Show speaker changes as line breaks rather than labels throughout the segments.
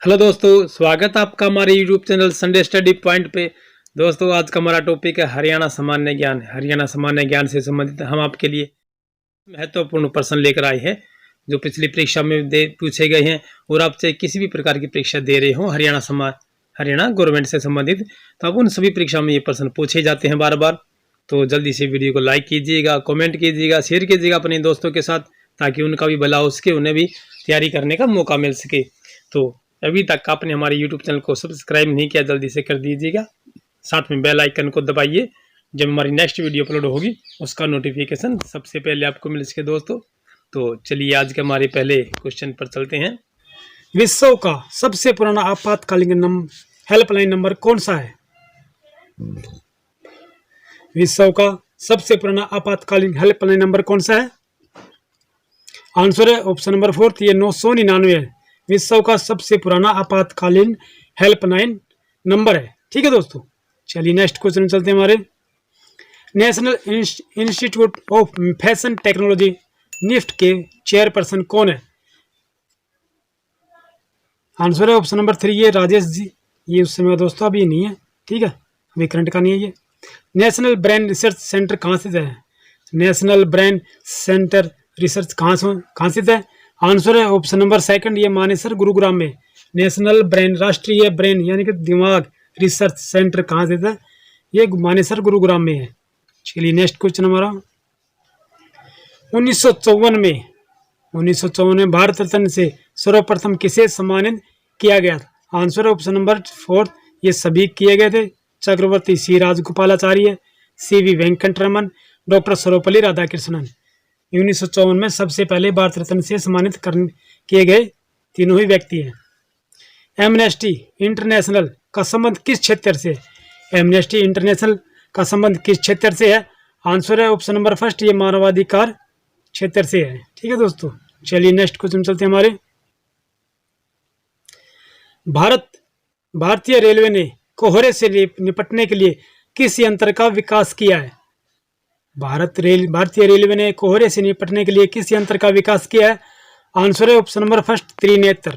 Hello दोस्तों, स्वागत है आपका हमारे YouTube channel Sunday study point पे। दोस्तों, आज का हमारा टॉपिक है हरियाणा सामान्य ज्ञान। हरियाणा सामान्य ज्ञान से संबंधित हम आपके लिए महत्वपूर्ण प्रश्न लेकर आए हैं जो पिछली परीक्षा में पूछे गए हैं। और आप चाहे किसी भी प्रकार की परीक्षा दे रहे हो हरियाणा गवर्नमेंट से संबंधित, तो अब उन सभी परीक्षा में ये प्रश्न पूछे जाते हैं बार बार। तो जल्दी से वीडियो को लाइक कीजिएगा, कमेंट कीजिएगा, शेयर कीजिएगा अपने दोस्तों के साथ, ताकि उनका भी भला हो सके, उन्हें भी तैयारी करने का मौका मिल सके। तो अभी तक आपने हमारे यूट्यूब चैनल को सब्सक्राइब नहीं किया, जल्दी से कर दीजिएगा। साथ में बेल आइकन को दबाइए, जब हमारी नेक्स्ट वीडियो अपलोड होगी उसका नोटिफिकेशन सबसे पहले आपको मिल सके दोस्तों। तो चलिए आज के हमारे पहले क्वेश्चन पर चलते हैं।
विश्व का सबसे पुराना आपातकालीन हेल्पलाइन नंबर कौन सा है? विश्व का सबसे पुराना आपातकालीन हेल्पलाइन नंबर कौन सा है? आंसर है ऑप्शन नंबर 4, ये 999 है। विश्व का सबसे पुराना आपातकालीन हेल्पलाइन नंबर है। ठीक है दोस्तों, चलिए नेक्स्ट क्वेश्चन चलते हैं हमारे। National institute of fashion technology NIFT के चेयरपर्सन कौन है? आंसर है ऑप्शन नंबर 3, ये राजेश जी। ये उस समय दोस्तों अभी नहीं है, ठीक है, अभी करंट का नहीं है ये। नेशनल ब्रेन रिसर्च सेंटर कहाँ स्थित है? नेशनल ब्रेन सेंटर रिसर्च कहाँ स्थित है? आंसर है ऑप्शन नंबर 2, ये मानेसर गुरुग्राम में। नेशनल ब्रेन, राष्ट्रीय ब्रेन यानी कि दिमाग रिसर्च सेंटर कहाँ स्थित है? ये मानेसर गुरुग्राम में है। चलिए नेक्स्ट क्वेश्चन हमारा। 1954 में भारत रत्न से सर्वप्रथम किसे सम्मानित किया गया था? आंसर है ऑप्शन नंबर 4, ये सभी किए गए थे। चक्रवर्ती सी राजगोपालाचार्य, CV वेंकटरमन, डॉक्टर सर्वपल्ली राधाकृष्णन। 1954 में सबसे पहले भारत रत्न से सम्मानित किए गए तीनों ही व्यक्ति हैं। एमनेस्टी इंटरनेशनल का संबंध किस क्षेत्र से? एमनेस्टी इंटरनेशनल का संबंध किस क्षेत्र से है? आंसर है ऑप्शन नंबर 1, ये मानवाधिकार क्षेत्र से है। ठीक है दोस्तों, चलिए नेक्स्ट क्वेश्चन चलते हैं हमारे। भारतीय रेलवे ने कोहरे से निपटने के लिए किस यंत्र का विकास किया है? भारतीय रेलवे ने कोहरे से निपटने के लिए किस यंत्र का विकास किया है? आंसर है ऑप्शन नंबर 1, त्रिनेत्र।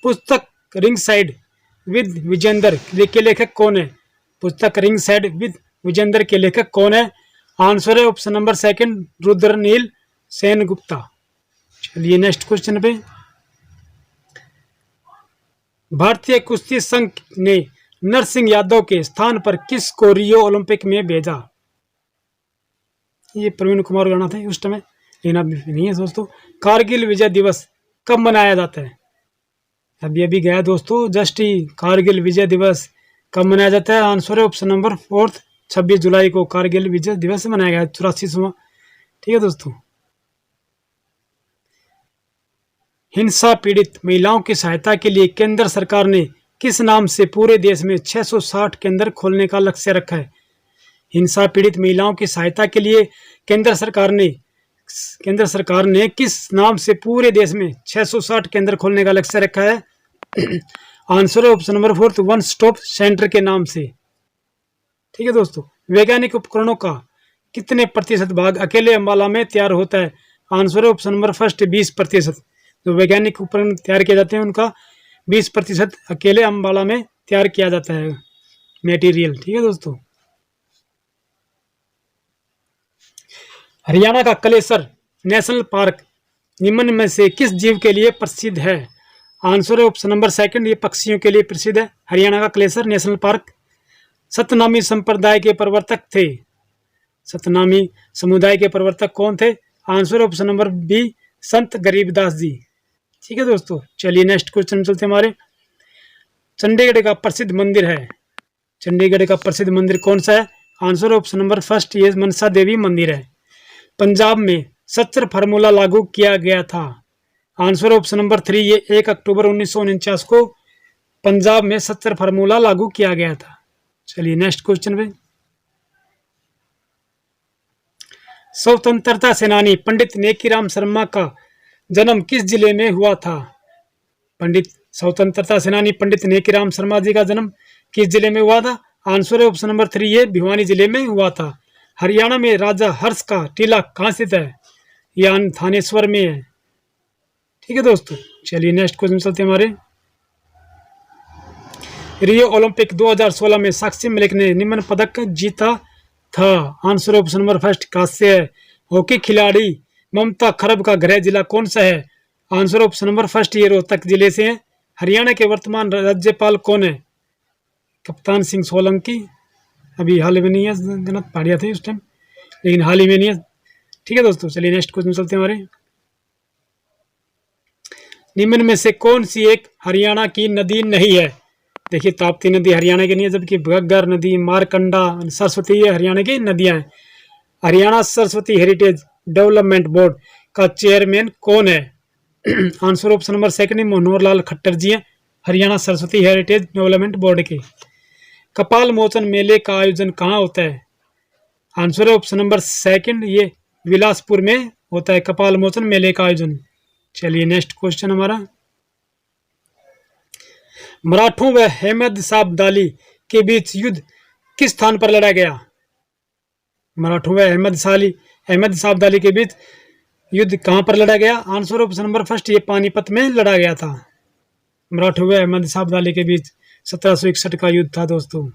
पुस्तक रिंग साइड विद विजेंदर के लेखक कौन है? पुस्तक रिंग साइड विद विजेंदर के लेखक कौन है? आंसर है ऑप्शन नंबर 2, रुद्रनील सेनगुप्ता। चलिए नेक्स्ट क्वेश्चन पे। भारतीय कुश्ती संघ ने नरसिंह यादव के स्थान पर किस को रियो ओलंपिक में भेजा? ये प्रवीण कुमार राणा थे उस समय, लेकिन अब नहीं है दोस्तों। कारगिल विजय दिवस कब मनाया जाता है? अभी अभी गया दोस्तों जस्ट ही। कारगिल विजय दिवस कब मनाया जाता है? आंसर है ऑप्शन नंबर 4, 26 जुलाई को कारगिल विजय दिवस मनाया गया, 84वां। ठीक है दोस्तों। हिंसा पीड़ित महिलाओं की सहायता के लिए केंद्र सरकार ने किस नाम से पूरे देश में 660 केंद्र खोलने का लक्ष्य रखा है? हिंसा पीड़ित महिलाओं की सहायता के लिए केंद्र सरकार ने किस नाम से पूरे देश में 660 केंद्र खोलने का लक्ष्य रखा है? आंसर है option number 4, one stop centre के नाम से। ठीक है दोस्तों। वैज्ञानिक उपकरणों का कितने प्रतिशत भाग अकेले अंबाला में तैयार होता है? आंसर है ऑप्शन नंबर 1, 20%। जो वैज्ञानिक उपकरण तैयार किए जाते हैं उनका 20% अकेले अंबाला में तैयार किया जाता है मटेरियल। ठीक है दोस्तों। हरियाणा का कलेसर नेशनल पार्क निम्न में से किस जीव के लिए प्रसिद्ध है? आंसर है ऑप्शन नंबर 2, ये पक्षियों के लिए प्रसिद्ध है हरियाणा का कलेसर नेशनल पार्क। सतनामी संप्रदाय के प्रवर्तक थे। सतनामी समुदाय के प्रवर्तक कौन थे? आंसर ऑप्शन नंबर B, संत गरीबदास जी। ठीक है दोस्तों, चलिए नेक्स्ट क्वेश्चन चलते हैं हमारे। चंडीगढ़ का प्रसिद्ध मंदिर है। चंडीगढ़ का प्रसिद्ध मंदिर कौन सा है? आंसर ऑप्शन नंबर 1, ये मनसा देवी मंदिर है। पंजाब में सच्चर फार्मूला लागू किया गया था। आंसर ऑप्शन नंबर 3, ये 1 अक्टूबर 1949 को पंजाब में सच्चर फार्मूला लागू किया गया था। चलिए नेक्स्ट क्वेश्चन पे। स्वतंत्रता सेनानी पंडित नेकीराम शर्मा का जन्म किस जिले में हुआ था? स्वतंत्रता सेनानी पंडित नेकीराम शर्मा जी का जन्म किस जिले में हुआ था? आंसर है ऑप्शन नंबर 3, ये भिवानी जिले में हुआ था। हरियाणा में राजा हर्ष का टीला कहाँ स्थित है? यह थानेश्वर में है। ठीक है दोस्तों, चलिए नेक्स्ट क्वेश्चन चलते हैं हमारे। रियो ओलंपिक 2016 में साक्षी मलिक ने निम्न पदक जीता था? आंसर ऑप्शन नंबर फर्स्ट कांस्य है। हॉकी खिलाड़ी ममता खरब का गृह जिला कौन सा है? आंसर ऑप्शन नंबर फर्स्ट ये रोहतक जिले से है। हरियाणा के वर्तमान राज्यपाल कौन है? कप्तान सिंह सोलंकी। अभी हाल ही में नहीं है, गलत पढ़िया थे उस टाइम, लेकिन हाल ही में नहीं है। ठीक है दोस्तों, चलिए नेक्स्ट क्वेश्चन चलते हैं हमारे। निम्न में से कौन सी एक हरियाणा की नदी नहीं है? देखिए, ताप्ती नदी हरियाणा की नहीं है, जबकि घग्गर नदी, मारकंडा, सरस्वती ये हरियाणा की नदियां हैं। Haryana Saraswati heritage development board का चेयरमैन कौन है? Answer option number second Manohar Lal Khattar जी हैं, Haryana Saraswati heritage development board के। कपाल मोचन मेले का आयोजन कहाँ होता है? आंसर ऑप्शन नंबर सेकंड ये बिलासपुर में होता है कपाल मोचन मेले का आयोजन। चलिए नेक्स्ट क्वेश्चन हमारा। मराठों व अहमद शाह अब्दाली के बीच युद्ध किस स्थान पर लड़ा गया? मराठों व अहमद शाह अब्दाली के बीच युद्ध कहां पर लड़ा गया? आंसर ऑप्शन नंबर फर्स्ट ये पानीपत में लड़ा गया था। मराठों व अहमद शाह अब्दाली के बीच 1761 का युद्ध था दोस्तों।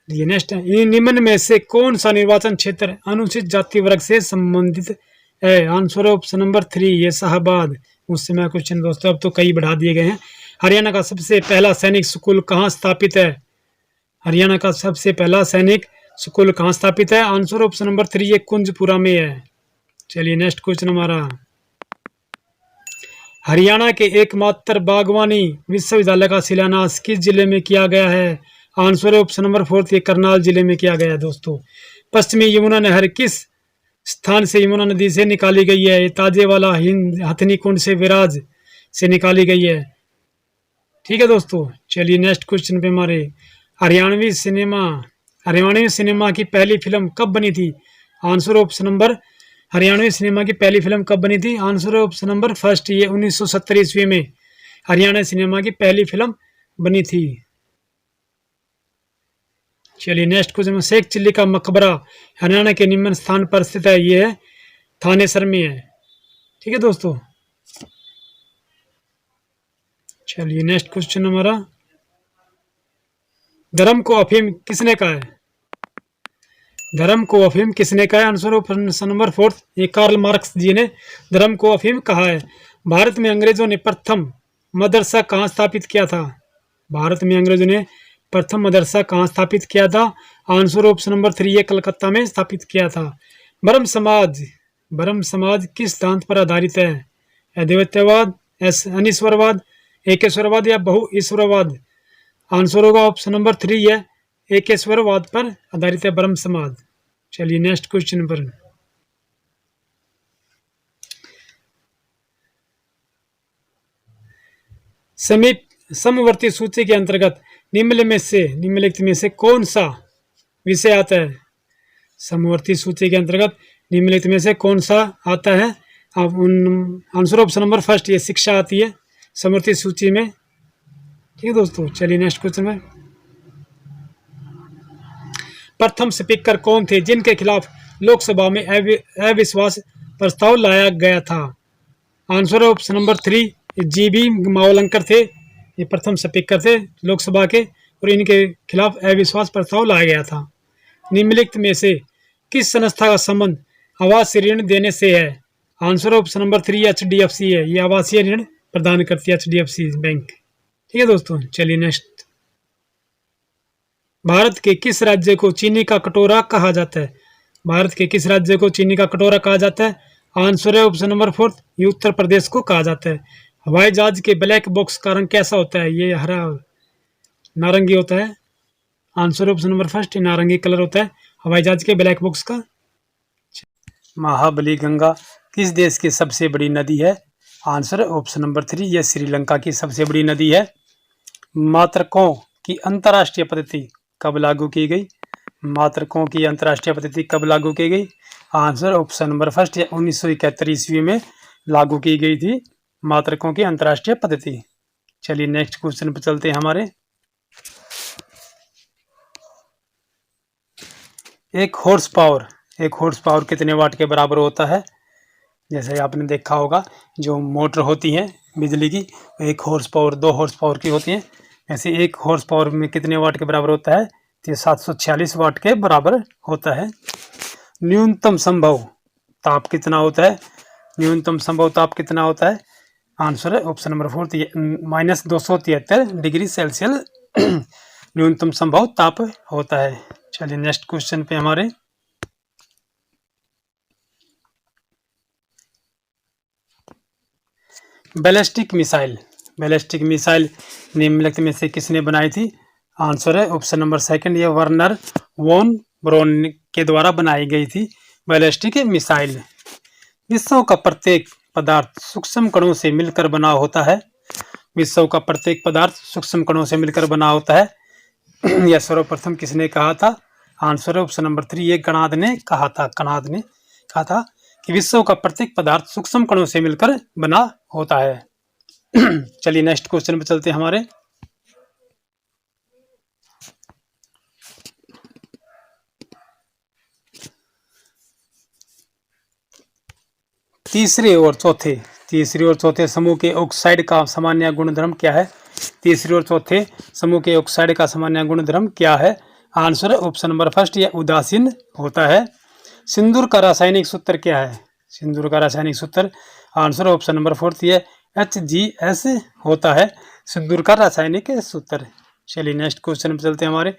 ये नेक्स्ट है, निम्न में से कौन सा निर्वाचन क्षेत्र अनुसूचित जाति वर्ग से संबंधित है? आंसर ऑप्शन नंबर 3 ये शाहबाद। उससे मैं क्वेश्चन दोस्तों अब तो कई बढ़ा दिए गए हैं। हरियाणा का सबसे पहला सैनिक स्कूल कहाँ स्थापित है? हरियाणा का सबसे पहला सैनिक स्कूल कहाँ स्थापित है? आंसर ऑप्शन नंबर 3 ये कुंजपुरा में है। चलिए नेक्स्ट क्वेश्चन हमारा। हरियाणा के एकमात्र बागवानी विश्वविद्यालय का शिलान्यास किस जिले में किया गया है? आंसर ऑप्शन नंबर 4 ये करनाल जिले में किया गया है दोस्तों। पश्चिमी यमुना नहर किस स्थान से यमुना नदी से निकाली गई है? ये ताजेवाला हथनी कुंड से विराज से निकाली गई है। ठीक है दोस्तों, चलिए नेक्स्ट क्वेश्चन पे हमारे। हरियाणवी सिनेमा की पहली फिल्म कब बनी थी? Answer option number Haryanvi cinema की पहली फिल्म कब बनी थी? आंसर ऑप्शन नंबर फर्स्ट ये 1970 ईस्वी में हरियाणा सिनेमा की पहली फिल्म बनी थी। चलिए नेक्स्ट क्वेश्चन। शेख चिल्ली का मकबरा हरियाणा के निम्न स्थान पर स्थित है। ये है थानेसर में है। ठीक है दोस्तों, चलिए नेक्स्ट क्वेश्चन हमारा। धर्म को अफीम किसने कहा है? धर्म को अफीम किसने कहा है? आंसर ऑप्शन नंबर 4 ये कार्ल मार्क्स जी ने धर्म को अफीम कहा है। भारत में अंग्रेजों ने प्रथम मदरसा कहाँ स्थापित किया था? भारत में अंग्रेजों ने प्रथम मदरसा कहाँ स्थापित किया था? आंसर ऑप्शन नंबर 3 ये कलकत्ता में स्थापित किया था। ब्रह्म समाज किस सिद्धांत पर आधारित है? अद्वैतवाद, अनिश्वरवाद, एकेश्वरवाद या बहु ईश्वरवाद? आंसर होगा ऑप्शन नंबर 3 है एकेश्वरवाद पर आधारित है ब्रह्म समाज। चलिए नेक्स्ट क्वेश्चन पर। समीप समवर्ती सूची के अंतर्गत निम्नलिखित में से कौन सा विषय आता है? समवर्ती सूची के अंतर्गत निम्नलिखित में से कौन सा आता है? आंसर ऑप्शन नंबर फर्स्ट ये शिक्षा आती है समवर्ती सूची में। ठीक है दोस्तों, चलिए नेक्स्ट क्वेश्चन में। प्रथम स्पीकर कौन थे जिनके खिलाफ लोकसभा में अविश्वास प्रस्ताव लाया गया था? Answer option number 3 GB Mavalankar थे। ये प्रथम स्पीकर थे लोकसभा के और इनके खिलाफ अविश्वास प्रस्ताव लाया गया था। निम्नलिखित में से किस संस्था का संबंध आवास ऋण देने से है? आंसर ऑप्शन नंबर 3 HDFC है। ये आवासीय ऋण प्रदान करती है HDFC बैंक। ठीक है दोस्तों, चलिए नेक्स्ट। भारत के किस राज्य को चीनी का कटोरा कहा जाता है? भारत के किस राज्य को चीनी का कटोरा कहा जाता है? आंसर है ऑप्शन नंबर 4 ये उत्तर प्रदेश को कहा जाता है। हवाई जहाज के ब्लैक बॉक्स का रंग कैसा होता है? ये हरा नारंगी होता है। आंसर ऑप्शन नंबर फर्स्ट नारंगी कलर होता है हवाई जहाज के ब्लैक बॉक्स का। महाबली गंगा किस देश की सबसे बड़ी नदी है? आंसर ऑप्शन नंबर 3 यह श्रीलंका की सबसे बड़ी नदी है। मातृकों की अंतर्राष्ट्रीय पद्धति कब लागू की गई? मातृकों की अंतर्राष्ट्रीय पद्धति कब लागू की गई? आंसर ऑप्शन नंबर फर्स्ट 1971 ईस्वी में लागू की गई थी मातृकों की अंतर्राष्ट्रीय पद्धति। चलिए नेक्स्ट क्वेश्चन पर चलते हैं हमारे। एक हॉर्स पावर कितने वाट के बराबर होता है? जैसे आपने देखा होगा जो मोटर होती है बिजली की, एक हॉर्स पावर 2 हॉर्स पावर की होती है।
में से 1 हॉर्स पावर में कितने वाट के बराबर होता है? तो ये 746 वाट के बराबर होता है। न्यूनतम संभव ताप कितना होता है? न्यूनतम संभव ताप कितना होता है? आंसर है ऑप्शन नंबर 4 -273 डिग्री सेल्सियस न्यूनतम संभव ताप होता है। चलिए नेक्स्ट क्वेश्चन पे हमारे बैलिस्टिक मिसाइल निम्नलिखित में से किसने बनाई थी? आंसर है ऑप्शन नंबर 2 ये वर्नर वॉन ब्रॉन के द्वारा बनाई गई थी बैलिस्टिक मिसाइल। विश्व का प्रत्येक पदार्थ सूक्ष्म कणों से मिलकर बना होता है। विश्व का प्रत्येक पदार्थ सूक्ष्म कणों से मिलकर बना होता है। यह सर्वप्रथम किसने कहा था? आंसर है ऑप्शन नंबर 3 ये कणाद ने कहा था कि विश्व का प्रत्येक पदार्थ सूक्ष्म कणों से मिलकर बना होता है। चलिए नेक्स्ट क्वेश्चन पे चलते हैं हमारे। तीसरे और चौथे समूह के ऑक्साइड का सामान्य गुणधर्म क्या है? तीसरे और चौथे समूह के ऑक्साइड का सामान्य गुणधर्म क्या है? आंसर है ऑप्शन नंबर 1 यह उदासीन होता है। सिंदूर का रासायनिक सूत्र क्या है? सिंदूर का रासायनिक सूत्र आंसर ऑप्शन नंबर 4 यह HGS होता है सिंदूर का रासायनिक सूत्र। चलिए नेक्स्ट क्वेश्चन पे चलते हैं हमारे।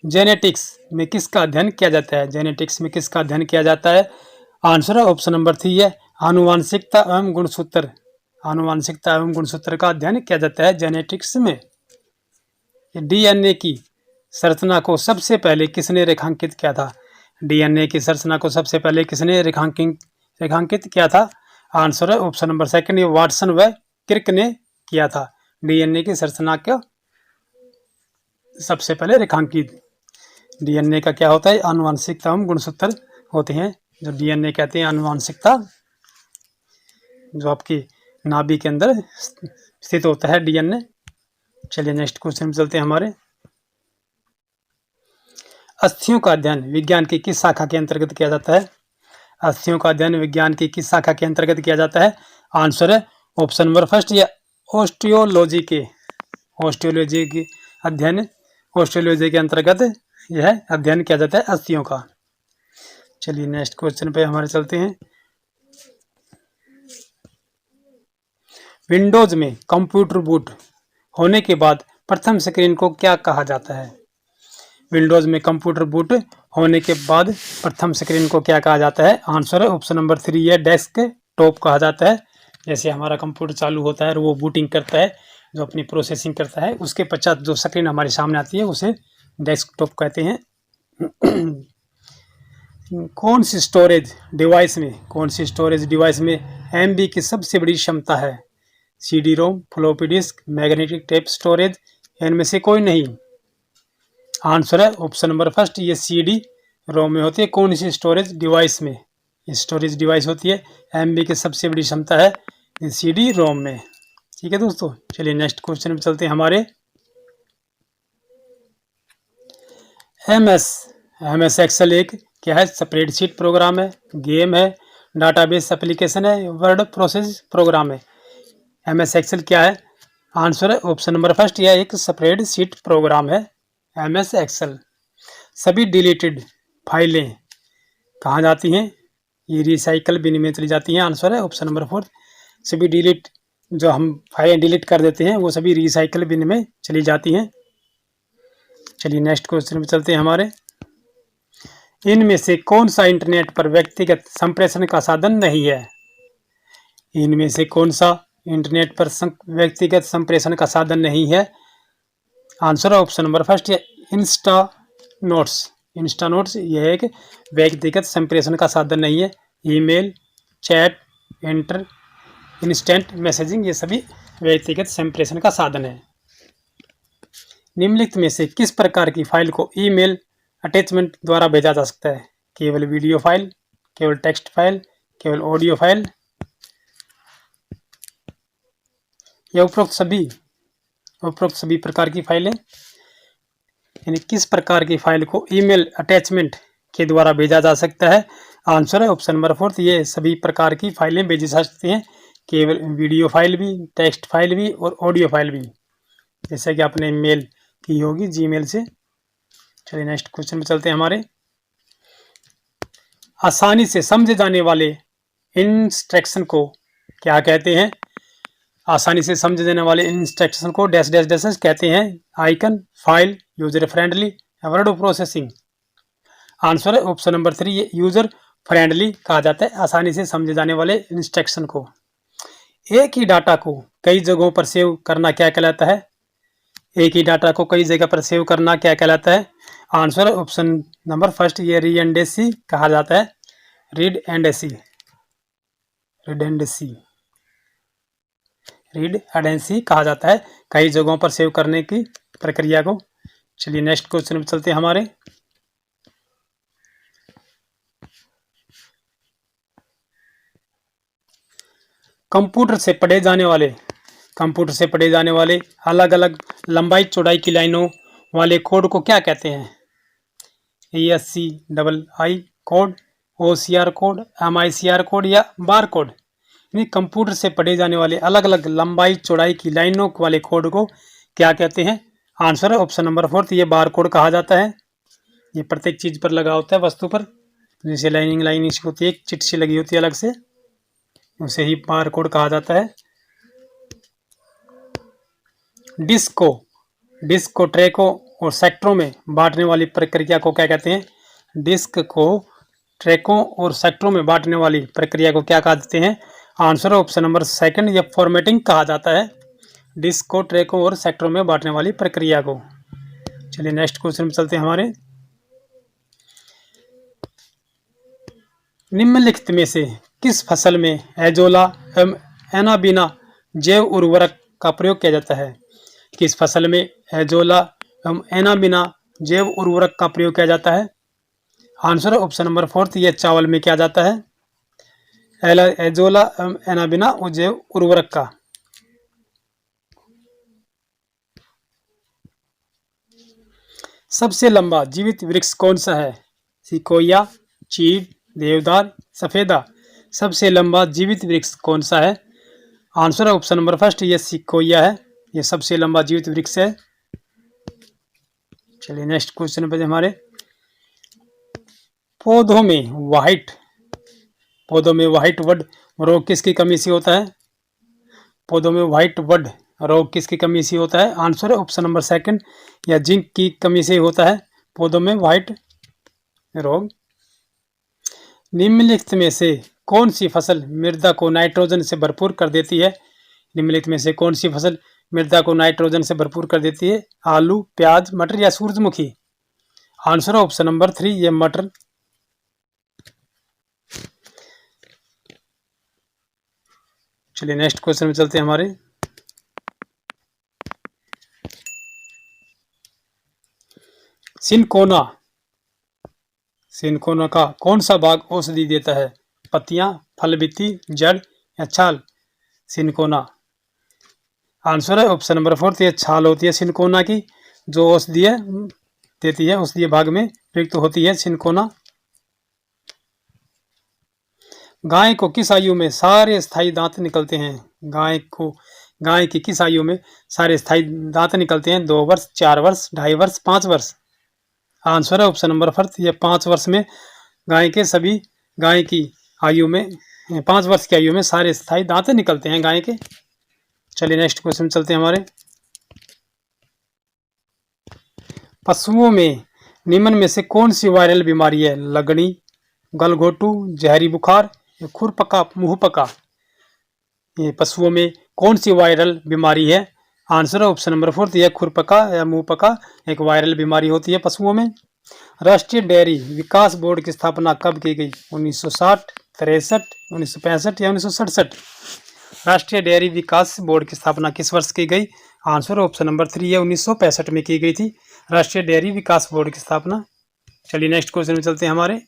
जेनेटिक्स में किसका अध्ययन किया जाता है? जेनेटिक्स में किसका अध्ययन किया जाता है? आंसर है ऑप्शन नंबर 3 है आनुवांशिकता एवं गुणसूत्र का अध्ययन किया जाता है जेनेटिक्स में। डीएनए की संरचना को सबसे पहले किसने रेखांकित किया था? डीएनए की संरचना को सबसे पहले किसने रेखांकित किया था? आंसर है ऑप्शन नंबर 2 ये वाटसन व क्रिक ने किया था। डीएनए की संरचना को सबसे पहले रेखांकित। डीएनए का क्या होता है? आनुवांशिकता एवं गुणसूत्र होते हैं। जो डीएनए कहते हैं आनुवांशिकता, जो आपकी नाभि के अंदर स्थित होता है डीएनए। चलिए नेक्स्ट क्वेश्चन में चलते हैं हमारे। अस्थियों का अध्ययन विज्ञान की किस शाखा के अंतर्गत किया जाता है? अस्थियों का अध्ययन विज्ञान की किस शाखा के अंतर्गत किया जाता है? आंसर है ऑप्शन नंबर 1 या ऑस्टियोलॉजी के अंतर्गत यह अध्ययन किया जाता है अस्थियों का। चलिए नेक्स्ट क्वेश्चन पे हमारे चलते हैं। विंडोज में कंप्यूटर बूट होने के बाद प्रथम स्क्रीन को क्या कहा जाता है? विंडोज में कंप्यूटर बूट होने के बाद प्रथम स्क्रीन को क्या कहा जाता है? आंसर है ऑप्शन नंबर 3 ये डेस्कटॉप कहा जाता है। जैसे हमारा कंप्यूटर चालू होता है और वो बूटिंग करता है, जो अपनी प्रोसेसिंग करता है, उसके पश्चात जो स्क्रीन हमारे सामने आती है उसे डेस्कटॉप कहते हैं। कौन सी स्टोरेज डिवाइस में एमबी की सबसे बड़ी क्षमता है? CD ROM, floppy disk, magnetic tape storage, इनमें से कोई नहीं। आंसर है ऑप्शन नंबर 1 ये सीडी रोम में होती है। कौन सी स्टोरेज डिवाइस में स्टोरेज डिवाइस होती है एमबी की सबसे बड़ी क्षमता है सीडी रोम में। ठीक है दोस्तों, चलिए नेक्स्ट क्वेश्चन पे चलते हैं हमारे। एमएस एक्सेल एक क्या है? स्प्रेडशीट प्रोग्राम है, गेम है, डाटाबेस एप्लीकेशन है, वर्ड प्रोसेस प्रोग्राम है। एमएस एक्सेल क्या है? आंसर है ऑप्शन नंबर 1 यह एक स्प्रेडशीट प्रोग्राम है एमएस एक्सेल। सभी डिलीटेड फाइलें कहाँ जाती हैं? ये रिसाइकल बिन में चली जाती हैं। आंसर है ऑप्शन नंबर 4 सभी डिलीट जो हम फाइलें डिलीट कर देते हैं वो सभी रिसाइकल बिन में चली जाती हैं। चलिए नेक्स्ट क्वेश्चन पे चलते हैं हमारे। इनमें से कौन सा इंटरनेट पर व्यक्तिगत संप्रेषण का साधन नहीं है? इनमें से कौन सा इंटरनेट पर व्यक्तिगत संप्रेषण का साधन नहीं है? Answer option number 1 Insta notes यह एक व्यक्तिगत संप्रेषण का साधन नहीं है। ईमेल, चैट, इंस्टेंट मैसेजिंग ये सभी व्यक्तिगत संप्रेषण का साधन है। निम्नलिखित में से किस प्रकार की फाइल को ईमेल अटैचमेंट द्वारा भेजा जा सकता है? केवल वीडियो फाइल, केवल टेक्स्ट फाइल, केवल ऑडियो फाइल या उपरोक्त सभी प्रकार की फाइलें। यानी किस प्रकार की फाइल को ईमेल अटैचमेंट के द्वारा भेजा जा सकता है? आंसर है ऑप्शन नंबर 4 ये सभी प्रकार की फाइलें भेजी जा सकती हैं केवल वीडियो फाइल भी, टेक्स्ट फाइल भी और ऑडियो फाइल भी, जैसे कि आपने मेल की होगी जीमेल से। चलिए नेक्स्ट क्वेश्चन में चलते हैं हमारे। आसानी से समझे जाने वाले इंस्ट्रक्शन को क्या कहते हैं? आसानी से समझे जाने वाले इंस्ट्रक्शन को डैश डैश डैश कहते हैं। Icon, file, user friendly, word processing. Answer है ऑप्शन नंबर 3, ये यूजर फ्रेंडली कहा जाता है आसानी से समझे जाने वाले इंस्ट्रक्शन को। एक ही डाटा को कई जगहों पर सेव करना क्या कहलाता है? एक ही डाटा को कई जगह पर सेव करना क्या कहलाता है? आंसर है ऑप्शन नंबर फर्स्ट, ये रिडंडेंसी कहा जाता है। रिडंडेंसी, रिडंडेंसी, रिडंडेंसी कहा जाता है कई जगहों पर सेव करने की प्रक्रिया को। चलिए नेक्स्ट क्वेश्चन में चलते हैं हमारे। कंप्यूटर से पढ़े जाने वाले अलग अलग लंबाई चौड़ाई की लाइनों वाले कोड को क्या कहते हैं? ESCII code, OCR code, MICR code या बार कोड। कंप्यूटर से पढ़े जाने वाले अलग अलग लंबाई चौड़ाई की लाइनों वाले कोड को क्या कहते हैं? आंसर है ऑप्शन नंबर 4, ये बार कोड कहा जाता है। ये प्रत्येक चीज पर लगा होता है, वस्तु पर, जैसे लाइनिंग होती है, एक चिट सी लगी होती है अलग से, उसे ही बार कोड कहा जाता है। डिस्क को ट्रैकों और सेक्टरों में बांटने वाली प्रक्रिया को क्या कहते हैं? डिस्क को ट्रैकों और सेक्टरों में बांटने वाली प्रक्रिया को क्या कहते हैं? आंसर ऑप्शन नंबर 2, ये फॉर्मेटिंग कहा जाता है डिस्क को ट्रैकों और सेक्टरों में बांटने वाली प्रक्रिया को। चलिए नेक्स्ट क्वेश्चन में चलते हैं हमारे। निम्नलिखित में से किस फसल में एजोला एवं एनाबीना जैव उर्वरक का प्रयोग किया जाता है? किस फसल में एजोला एवं एनाबीना जैव उर्वरक का प्रयोग किया जाता है? आंसर ऑप्शन नंबर 4, ये चावल में किया जाता है एजोला एवं एनाबीना जैव उर्वरक का। सबसे लंबा जीवित वृक्ष कौन सा है? सिकोया, चीड़, देवदार, सफेदा। सबसे लंबा जीवित वृक्ष कौन सा है? आंसर है ऑप्शन नंबर 1, ये सिकोया है, ये सबसे लंबा जीवित वृक्ष है। चलिए नेक्स्ट क्वेश्चन पे हमारे। पौधों में व्हाइट वड रोग किसकी कमी से होता है? पौधों में व्हाइट वड रोग किसकी कमी से होता है? आंसर है ऑप्शन नंबर 2, या जिंक की कमी से होता है पौधों में व्हाइट रोग। निम्नलिखित में से कौन सी फसल मृदा को नाइट्रोजन से भरपूर कर देती है? निम्नलिखित में से कौन सी फसल मृदा को नाइट्रोजन से भरपूर कर देती है? आलू, प्याज, मटर या सूरजमुखी। आंसर ऑप्शन नंबर 3, ये मटर। चलिए नेक्स्ट क्वेश्चन में चलते हैं हमारे। सिनकोना का कौन सा भाग औषधि देता है? पत्तियां, फल, बित्ती, जड़ या छाल। सिनकोना, आंसर है ऑप्शन नंबर 4, ये छाल होती है सिनकोना की, जो औषधीय देती है, औषधीय भाग में प्रयुक्त होती है सिनकोना। गाय को किस आयु में सारे स्थायी दांत निकलते हैं? गाय की किस आयु में सारे स्थायी दांत निकलते हैं? 2 वर्ष, 4 वर्ष, 2.5 वर्ष, 5 वर्ष। आंसर है ऑप्शन नंबर 4, ये 5 वर्ष में गाय की आयु में 5 वर्ष की आयु में सारे स्थायी दांत निकलते हैं गाय के। चलिए नेक्स्ट क्वेश्चन चलते हैं हमारे। पशुओं में निम्न में से कौन सी वायरल बीमारी है? लगड़ी, गलघोटू, जहरी बुखार, खुरपका, मुंहपका। ये पशुओं में कौन सी वायरल बीमारी है? आंसर है ऑप्शन नंबर 4, यह खुरपका या मुंहपका एक वायरल बीमारी होती है पशुओं में। राष्ट्रीय डेयरी विकास बोर्ड की स्थापना कब की गई? 1960, 63, 1965 या 1967। राष्ट्रीय डेयरी विकास बोर्ड की स्थापना किस वर्ष की गई? आंसर ऑप्शन नंबर 3, है 1965 में की गई थी राष्ट्रीय डेयरी विकास बोर्ड की स्थापना। चलिए नेक्स्ट क्वेश्चन में चलते हैं हमारे।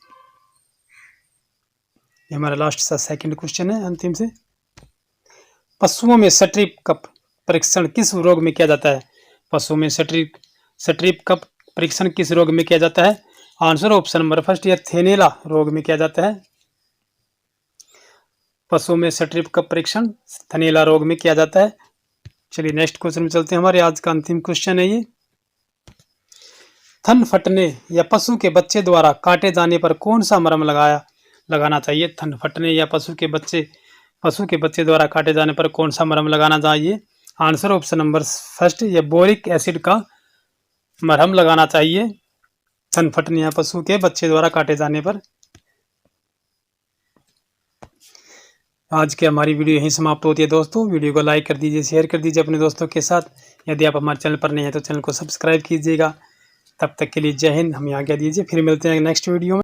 ये हमारा लास्ट सा सेकंड क्वेश्चन है, अंतिम से। पशुओं में स्ट्रिप कप परीक्षण किस रोग में किया जाता है? पशुओं में स्ट्रिप कप परीक्षण किस रोग में किया जाता है? आंसर ऑप्शन नंबर 1, यह थेनेला रोग में किया जाता है। पशु में स्ट्रिप का परीक्षण थनैला रोग में किया जाता है। चलिए नेक्स्ट क्वेश्चन में चलते हैं। हमारे आज का अंतिम क्वेश्चन है ये, थन फटने या पशु के बच्चे द्वारा काटे जाने पर कौन सा मरहम लगाना चाहिए? थन फटने या पशु के बच्चे द्वारा काटे जाने पर कौन सा मरहम लगाना चाहिए? आंसर ऑप्शन नंबर फर्स्ट, ये बोरिक एसिड का मरहम लगाना चाहिए थन फटने या पशु के बच्चे द्वारा काटे जाने पर। आज की हमारी वीडियो यहीं समाप्त होती है दोस्तों। वीडियो को लाइक कर दीजिए, शेयर कर दीजिए अपने दोस्तों के साथ। यदि आप हमारे चैनल पर नए हैं तो चैनल को सब्सक्राइब कीजिएगा। तब तक के लिए जय हिंद, हमें आज्ञा दीजिए, फिर मिलते हैं नेक्स्ट वीडियो में।